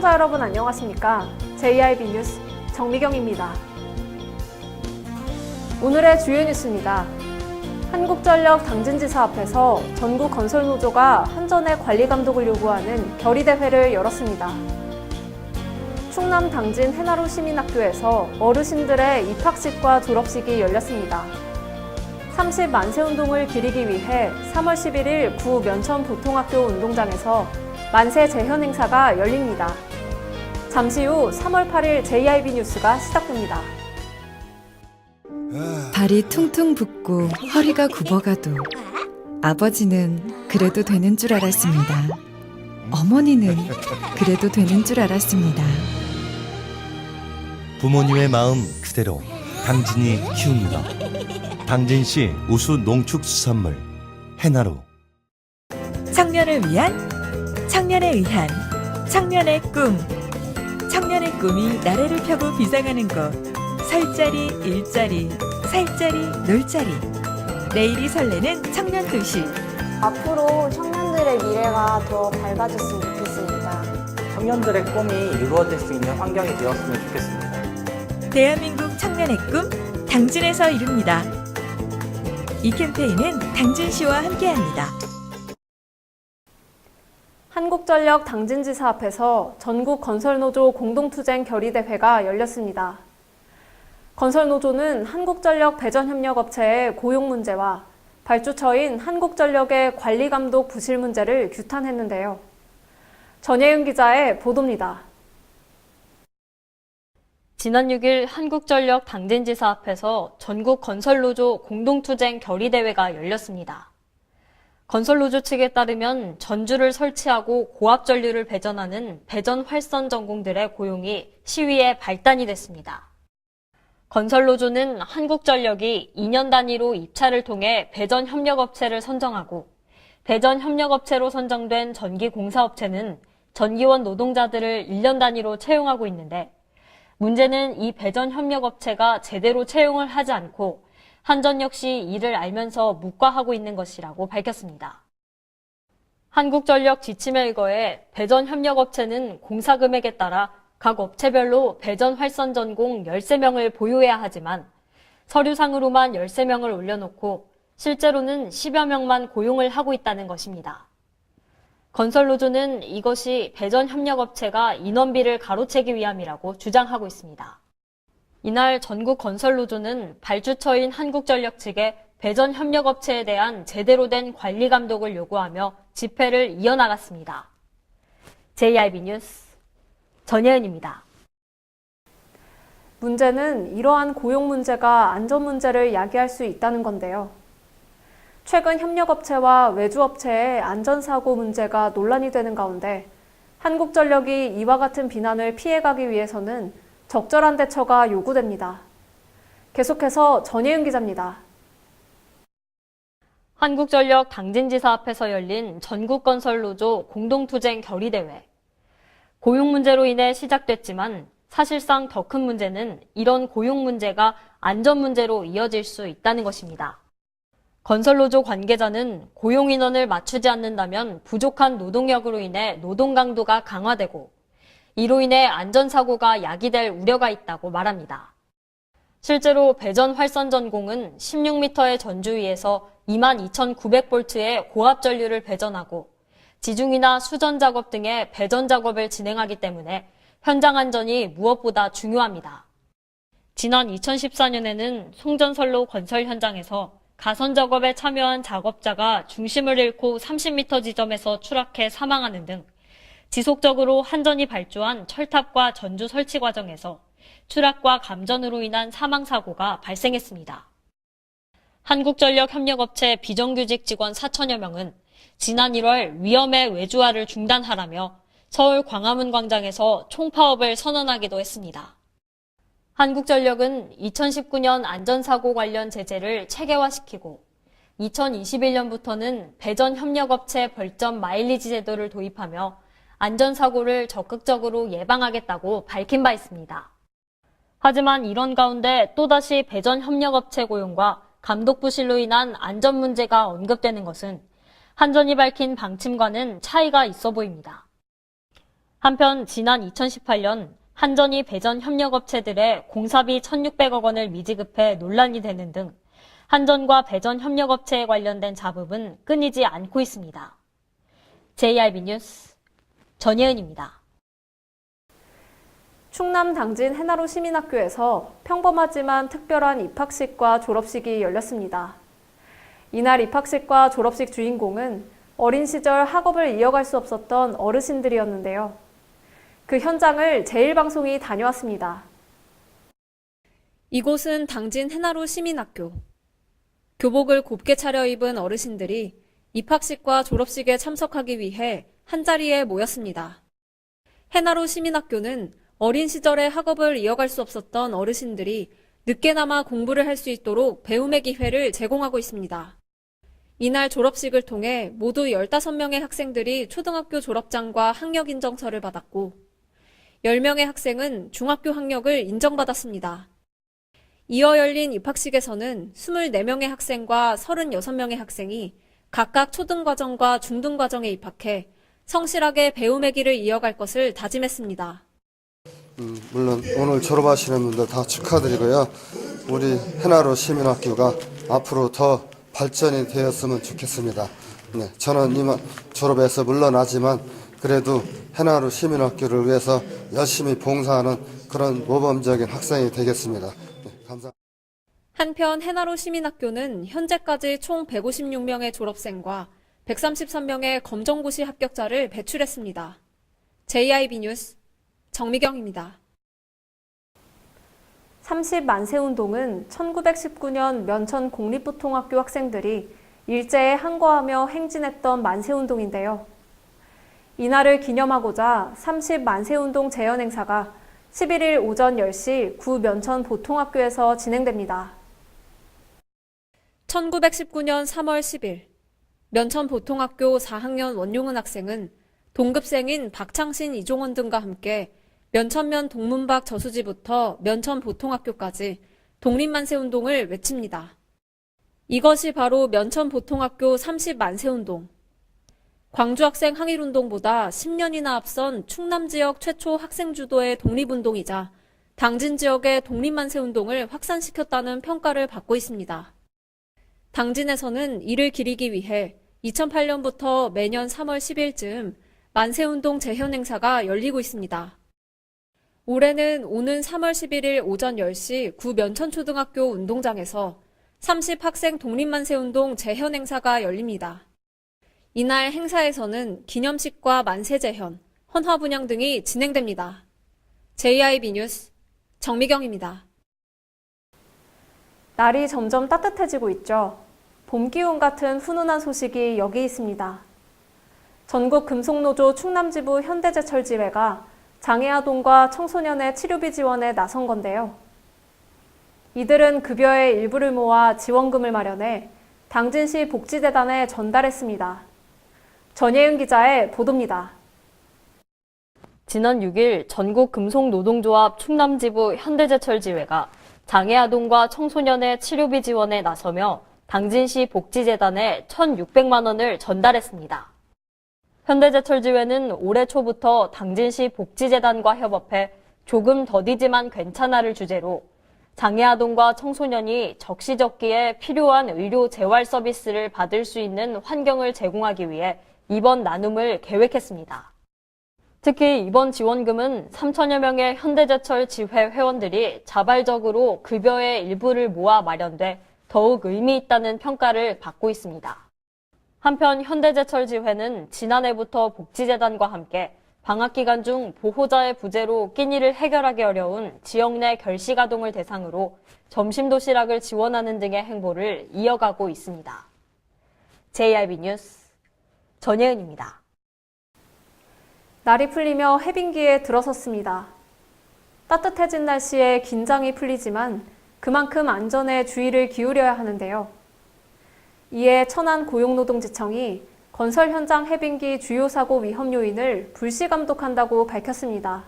시청자 여러분 안녕하십니까? JIB 뉴스 정미경입니다. 오늘의 주요 뉴스입니다. 한국전력 당진지사 앞에서 전국건설노조가 한전의 관리감독을 요구하는 결의대회를 열었습니다. 충남 당진 해나로 시민학교에서 어르신들의 입학식과 졸업식이 열렸습니다. 30만세운동을 기리기 위해 3월 11일 구 면천보통학교 운동장에서 만세 재현 행사가 열립니다. 잠시 후 3월 8일 JIB 뉴스가 시작됩니다. 발이 퉁퉁 붓고 허리가 굽어가도 아버지는 그래도 되는 줄 알았습니다. 어머니는 그래도 되는 줄 알았습니다. 부모님의 마음 그대로 당진이 키웁니다. 당진시 우수 농축수산물 해나로. 청년을 위한, 청년에 의한, 청년의 꿈. 청년의 꿈이 나래를 펴고 비상하는 곳. 설자리, 일자리, 살자리, 놀자리. 내일이 설레는 청년도시. 앞으로 청년들의 미래가 더 밝아졌으면 좋겠습니다. 청년들의 꿈이 이루어질 수 있는 환경이 되었으면 좋겠습니다. 대한민국 청년의 꿈, 당진에서 이룹니다. 이 캠페인은 당진시와 함께합니다. 한국전력 당진지사 앞에서 전국건설노조 공동투쟁 결의대회가 열렸습니다. 건설노조는 한국전력 배전협력업체의 고용 문제와 발주처인 한국전력의 관리감독 부실 문제를 규탄했는데요. 전예윤 기자의 보도입니다. 지난 6일 한국전력 당진지사 앞에서 전국건설노조 공동투쟁 결의대회가 열렸습니다. 건설노조 측에 따르면 전주를 설치하고 고압전류를 배전하는 배전활선 전공들의 고용이 시위의 발단이 됐습니다. 건설노조는 한국전력이 2년 단위로 입찰을 통해 배전협력업체를 선정하고 배전협력업체로 선정된 전기공사업체는 전기원 노동자들을 1년 단위로 채용하고 있는데 문제는 이 배전협력업체가 제대로 채용을 하지 않고 한전 역시 이를 알면서 묵과하고 있는 것이라고 밝혔습니다. 한국전력 지침에 의거해 배전협력업체는 공사 금액에 따라 각 업체별로 배전활선 전공 13명을 보유해야 하지만 서류상으로만 13명을 올려놓고 실제로는 10여 명만 고용을 하고 있다는 것입니다. 건설노조는 이것이 배전협력업체가 인원비를 가로채기 위함이라고 주장하고 있습니다. 이날 전국건설노조는 발주처인 한국전력 측에 배전협력업체에 대한 제대로 된 관리감독을 요구하며 집회를 이어나갔습니다. JIB 뉴스 전예은입니다. 문제는 이러한 고용 문제가 안전 문제를 야기할 수 있다는 건데요. 최근 협력업체와 외주업체의 안전사고 문제가 논란이 되는 가운데 한국전력이 이와 같은 비난을 피해가기 위해서는 적절한 대처가 요구됩니다. 계속해서 전예윤 기자입니다. 한국전력 당진지사 앞에서 열린 전국건설노조 공동투쟁 결의대회. 고용 문제로 인해 시작됐지만 사실상 더 큰 문제는 이런 고용 문제가 안전 문제로 이어질 수 있다는 것입니다. 건설노조 관계자는 고용 인원을 맞추지 않는다면 부족한 노동력으로 인해 노동 강도가 강화되고 이로 인해 안전사고가 야기될 우려가 있다고 말합니다. 실제로 배전활선 전공은 16m의 전주위에서 22,900V의 고압전류를 배전하고 지중이나 수전 작업 등의 배전 작업을 진행하기 때문에 현장 안전이 무엇보다 중요합니다. 지난 2014년에는 송전선로 건설 현장에서 가선 작업에 참여한 작업자가 중심을 잃고 30m 지점에서 추락해 사망하는 등 지속적으로 한전이 발주한 철탑과 전주 설치 과정에서 추락과 감전으로 인한 사망사고가 발생했습니다. 한국전력 협력업체 비정규직 직원 4천여 명은 지난 1월 위험의 외주화를 중단하라며 서울 광화문 광장에서 총파업을 선언하기도 했습니다. 한국전력은 2019년 안전사고 관련 제재를 체계화시키고 2021년부터는 배전협력업체 벌점 마일리지 제도를 도입하며 안전사고를 적극적으로 예방하겠다고 밝힌 바 있습니다. 하지만 이런 가운데 또다시 배전협력업체 고용과 감독 부실로 인한 안전 문제가 언급되는 것은 한전이 밝힌 방침과는 차이가 있어 보입니다. 한편 지난 2018년 한전이 배전 협력업체들의 공사비 1,600억 원을 미지급해 논란이 되는 등 한전과 배전 협력업체에 관련된 잡음은 끊이지 않고 있습니다. JRB 뉴스 전예은입니다. 충남 당진 해나로 시민학교에서 평범하지만 특별한 입학식과 졸업식이 열렸습니다. 이날 입학식과 졸업식 주인공은 어린 시절 학업을 이어갈 수 없었던 어르신들이었는데요. 그 현장을 제일방송이 다녀왔습니다. 이곳은 당진 해나로 시민학교. 교복을 곱게 차려입은 어르신들이 입학식과 졸업식에 참석하기 위해 한자리에 모였습니다. 해나로 시민학교는 어린 시절에 학업을 이어갈 수 없었던 어르신들이 늦게나마 공부를 할 수 있도록 배움의 기회를 제공하고 있습니다. 이날 졸업식을 통해 모두 15명의 학생들이 초등학교 졸업장과 학력 인정서를 받았고 10명의 학생은 중학교 학력을 인정받았습니다. 이어 열린 입학식에서는 24명의 학생과 36명의 학생이 각각 초등과정과 중등과정에 입학해 성실하게 배움의 길을 이어갈 것을 다짐했습니다. 물론 오늘 졸업하시는 분들 다 축하드리고요. 우리 해나로 시민학교가 앞으로 더 발전이 되었으면 좋겠습니다. 네, 저는 이만 졸업해서 물러나지만 그래도 해나로 시민학교를 위해서 열심히 봉사하는 그런 모범적인 학생이 되겠습니다. 네, 감사합니다. 한편 해나로 시민학교는 현재까지 총 156명의 졸업생과 133명의 검정고시 합격자를 배출했습니다. JIB 뉴스 정미경입니다. 30만세운동은 1919년 면천 공립보통학교 학생들이 일제에 항거하며 행진했던 만세운동인데요. 이날을 기념하고자 30만세운동 재현 행사가 11일 오전 10시 구 면천 보통학교에서 진행됩니다. 1919년 3월 10일 면천 보통학교 4학년 원용은 학생은 동급생인 박창신, 이종원 등과 함께 면천면 동문박 저수지부터 면천 보통학교까지 독립만세운동을 외칩니다. 이것이 바로 면천 보통학교 30만세운동. 광주학생 항일운동보다 10년이나 앞선 충남 지역 최초 학생 주도의 독립운동이자 당진 지역의 독립만세운동을 확산시켰다는 평가를 받고 있습니다. 당진에서는 이를 기리기 위해 2008년부터 매년 3월 10일쯤 만세운동 재현 행사가 열리고 있습니다. 올해는 오는 3월 11일 오전 10시 구 면천초등학교 운동장에서 30학생 독립만세운동 재현 행사가 열립니다. 이날 행사에서는 기념식과 만세재현, 헌화분향 등이 진행됩니다. JIB 뉴스 정미경입니다. 날이 점점 따뜻해지고 있죠. 봄 기운 같은 훈훈한 소식이 여기 있습니다. 전국 금속노조 충남지부 현대제철지회가 장애아동과 청소년의 치료비 지원에 나선 건데요. 이들은 급여의 일부를 모아 지원금을 마련해 당진시 복지재단에 전달했습니다. 전예은 기자의 보도입니다. 지난 6일 전국금속노동조합 충남지부 현대제철지회가 장애아동과 청소년의 치료비 지원에 나서며 당진시 복지재단에 1,600만 원을 전달했습니다. 현대제철지회는 올해 초부터 당진시 복지재단과 협업해 조금 더디지만 괜찮아를 주제로 장애아동과 청소년이 적시적기에 필요한 의료 재활 서비스를 받을 수 있는 환경을 제공하기 위해 이번 나눔을 계획했습니다. 특히 이번 지원금은 3천여 명의 현대제철 지회 회원들이 자발적으로 급여의 일부를 모아 마련돼 더욱 의미 있다는 평가를 받고 있습니다. 한편 현대제철 지회는 지난해부터 복지재단과 함께 방학 기간 중 보호자의 부재로 끼니를 해결하기 어려운 지역 내 결식아동을 대상으로 점심 도시락을 지원하는 등의 행보를 이어가고 있습니다. JRB 뉴스 전예은입니다. 날이 풀리며 해빙기에 들어섰습니다. 따뜻해진 날씨에 긴장이 풀리지만 그만큼 안전에 주의를 기울여야 하는데요. 이에 천안고용노동지청이 건설 현장 해빙기 주요 사고 위험 요인을 불시 감독한다고 밝혔습니다.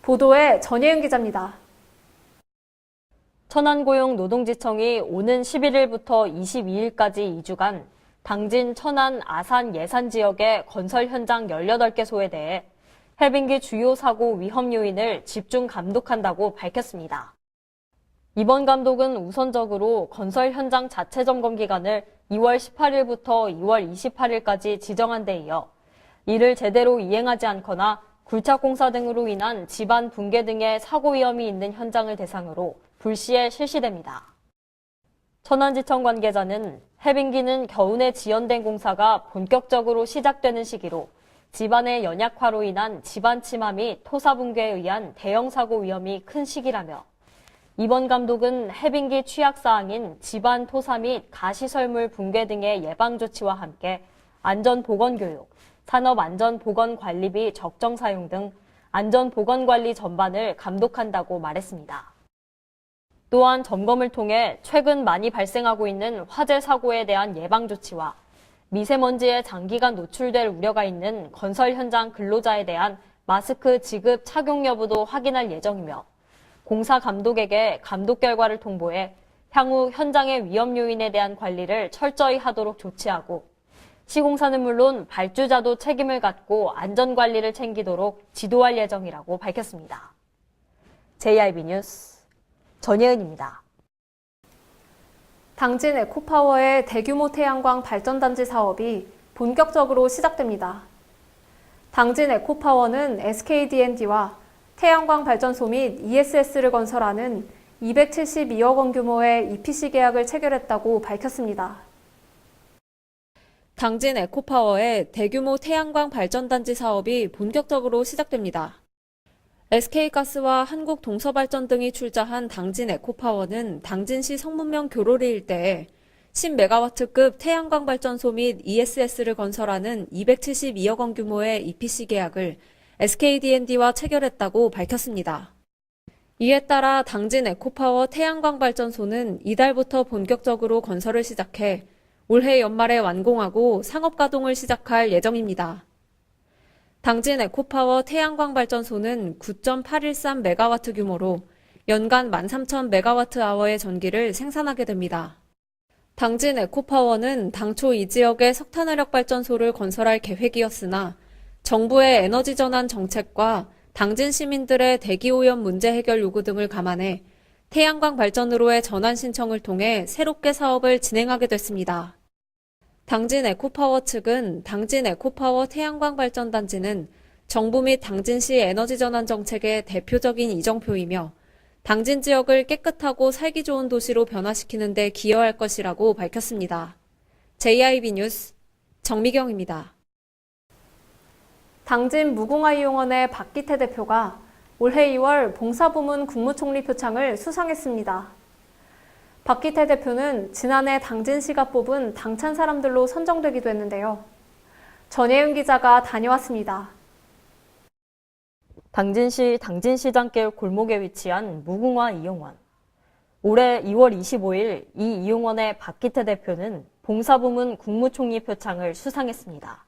보도에 전예은 기자입니다. 천안고용노동지청이 오는 11일부터 22일까지 2주간 당진, 천안, 아산, 예산 지역의 건설 현장 18개소에 대해 해빙기 주요 사고 위험 요인을 집중 감독한다고 밝혔습니다. 이번 감독은 우선적으로 건설 현장 자체 점검 기간을 2월 18일부터 2월 28일까지 지정한 데 이어 이를 제대로 이행하지 않거나 굴착 공사 등으로 인한 집안 붕괴 등의 사고 위험이 있는 현장을 대상으로 불시에 실시됩니다. 천안지청 관계자는 해빙기는 겨우내 지연된 공사가 본격적으로 시작되는 시기로 집안의 연약화로 인한 집안 침하 및 토사 붕괴에 의한 대형 사고 위험이 큰 시기라며 이번 감독은 해빙기 취약 사항인 집안 토사 및 가시설물 붕괴 등의 예방 조치와 함께 안전보건교육, 산업안전보건관리비 적정 사용 등 안전보건관리 전반을 감독한다고 말했습니다. 또한 점검을 통해 최근 많이 발생하고 있는 화재 사고에 대한 예방 조치와 미세먼지에 장기간 노출될 우려가 있는 건설 현장 근로자에 대한 마스크 지급 착용 여부도 확인할 예정이며 공사 감독에게 감독 결과를 통보해 향후 현장의 위험 요인에 대한 관리를 철저히 하도록 조치하고 시공사는 물론 발주자도 책임을 갖고 안전관리를 챙기도록 지도할 예정이라고 밝혔습니다. JIB 뉴스 전예은입니다. 당진 에코파워의 대규모 태양광 발전단지 사업이 본격적으로 시작됩니다. 당진 에코파워는 SKD&D와 태양광 발전소 및 ESS를 건설하는 272억 원 규모의 EPC 계약을 체결했다고 밝혔습니다. 당진 에코파워의 대규모 태양광 발전단지 사업이 본격적으로 시작됩니다. SK가스와 한국동서발전 등이 출자한 당진 에코파워는 당진시 성문면 교로리 일대에 10메가와트급 태양광 발전소 및 ESS를 건설하는 272억 원 규모의 EPC 계약을 SKD&D와 체결했다고 밝혔습니다. 이에 따라 당진 에코파워 태양광 발전소는 이달부터 본격적으로 건설을 시작해 올해 연말에 완공하고 상업 가동을 시작할 예정입니다. 당진 에코파워 태양광 발전소는 9.813메가와트 규모로 연간 13,000메가와트아워의 전기를 생산하게 됩니다. 당진 에코파워는 당초 이 지역에 석탄화력 발전소를 건설할 계획이었으나 정부의 에너지 전환 정책과 당진 시민들의 대기오염 문제 해결 요구 등을 감안해 태양광 발전으로의 전환 신청을 통해 새롭게 사업을 진행하게 됐습니다. 당진 에코파워 측은 당진 에코파워 태양광 발전단지는 정부 및 당진시 에너지 전환 정책의 대표적인 이정표이며 당진 지역을 깨끗하고 살기 좋은 도시로 변화시키는 데 기여할 것이라고 밝혔습니다. JIB 뉴스 정미경입니다. 당진 무궁화이용원의 박기태 대표가 올해 2월 봉사부문 국무총리 표창을 수상했습니다. 박기태 대표는 지난해 당진시가 뽑은 당찬 사람들로 선정되기도 했는데요. 전예은 기자가 다녀왔습니다. 당진시 당진시장길 골목에 위치한 무궁화 이용원. 올해 2월 25일 이 이용원의 박기태 대표는 봉사부문 국무총리 표창을 수상했습니다.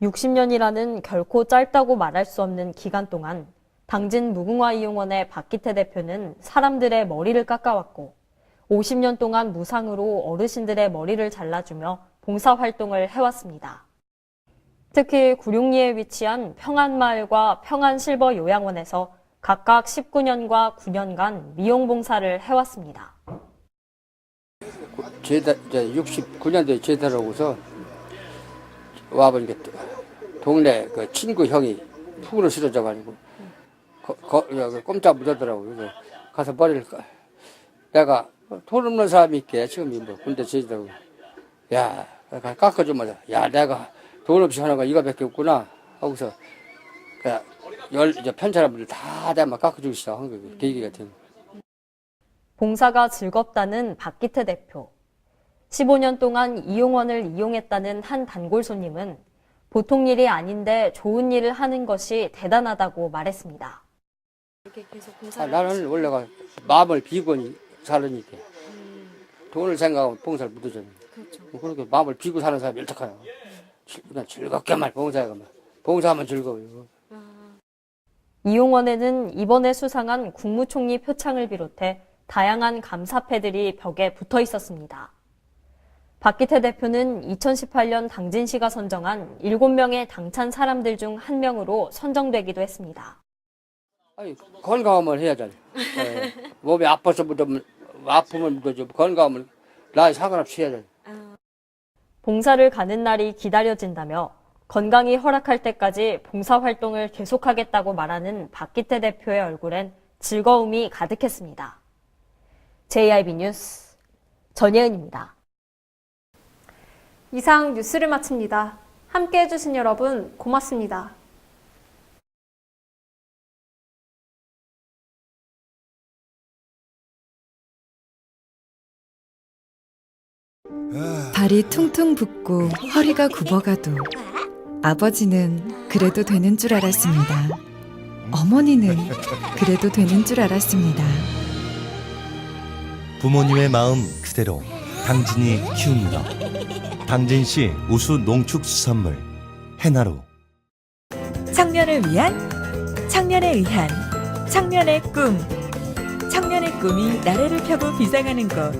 60년이라는 결코 짧다고 말할 수 없는 기간 동안 당진 무궁화 이용원의 박기태 대표는 사람들의 머리를 깎아왔고 50년 동안 무상으로 어르신들의 머리를 잘라주며 봉사활동을 해왔습니다. 특히 구룡리에 위치한 평안마을과 평안실버 요양원에서 각각 19년과 9년간 미용봉사를 해왔습니다. 69년도에 제대하고서 와보니까 동네 그 친구 형이 푹으로 쓰러져가지고 꼼짝 못하더라고요. 그래서 가서 머리를 내가 돈 없는 사람이 있게 지금 뭐 군대 제대하고 야 깎아주면 야 내가 돈 없이 하는 거 이거밖에 없구나 하고서 이제 편 사람들 다 내가 깎아주기 시작한 거예요. 계기 같은. 봉사가 즐겁다는 박기태 대표. 15년 동안 이용원을 이용했다는 한 단골 손님은 보통 일이 아닌데 좋은 일을 하는 것이 대단하다고 말했습니다. 나는 원래가 마음을 비고 살으니까 돈을 생각하면 봉사를 못하잖아요. 그렇죠. 그렇게 마음을 비고 사는 사람이 어떡하나. 그냥 즐겁게만 봉사하면 즐거워요. 이용원에는 이번에 수상한 국무총리 표창을 비롯해 다양한 감사패들이 벽에 붙어 있었습니다. 박기태 대표는 2018년 당진시가 선정한 7명의 당찬 사람들 중 한 명으로 선정되기도 했습니다. 아니, 건강하면 해야잖아요. 예. 몸이 아파서부터 아프면 좀 건강하면 나이 상관없이 해야잖아요. 봉사를 가는 날이 기다려진다며 건강이 허락할 때까지 봉사활동을 계속하겠다고 말하는 박기태 대표의 얼굴엔 즐거움이 가득했습니다. JIB 뉴스 전예은입니다. 이상 뉴스를 마칩니다. 함께 해주신 여러분 고맙습니다. 발이 퉁퉁 붓고 허리가 굽어가도 아버지는 그래도 되는 줄 알았습니다. 어머니는 그래도 되는 줄 알았습니다. 부모님의 마음 그대로 당진이 키웁니다. 당진시 우수 농축수산물 해나루. 청년을 위한, 청년에 의한, 청년의 꿈. 청년의 꿈이 나래를 펴고 비상하는 곳.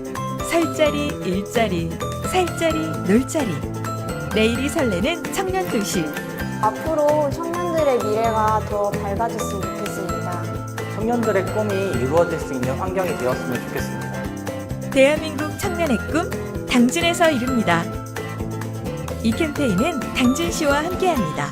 설자리, 일자리, 살자리, 놀자리. 내일이 설레는 청년도시. 앞으로 청년들의 미래가 더 밝아졌으면 좋겠습니다. 청년들의 꿈이 이루어질 수 있는 환경이 되었으면 좋겠습니다. 대한민국 청년의 꿈, 당진에서 이룹니다. 이 캠페인은 당진시와 함께합니다.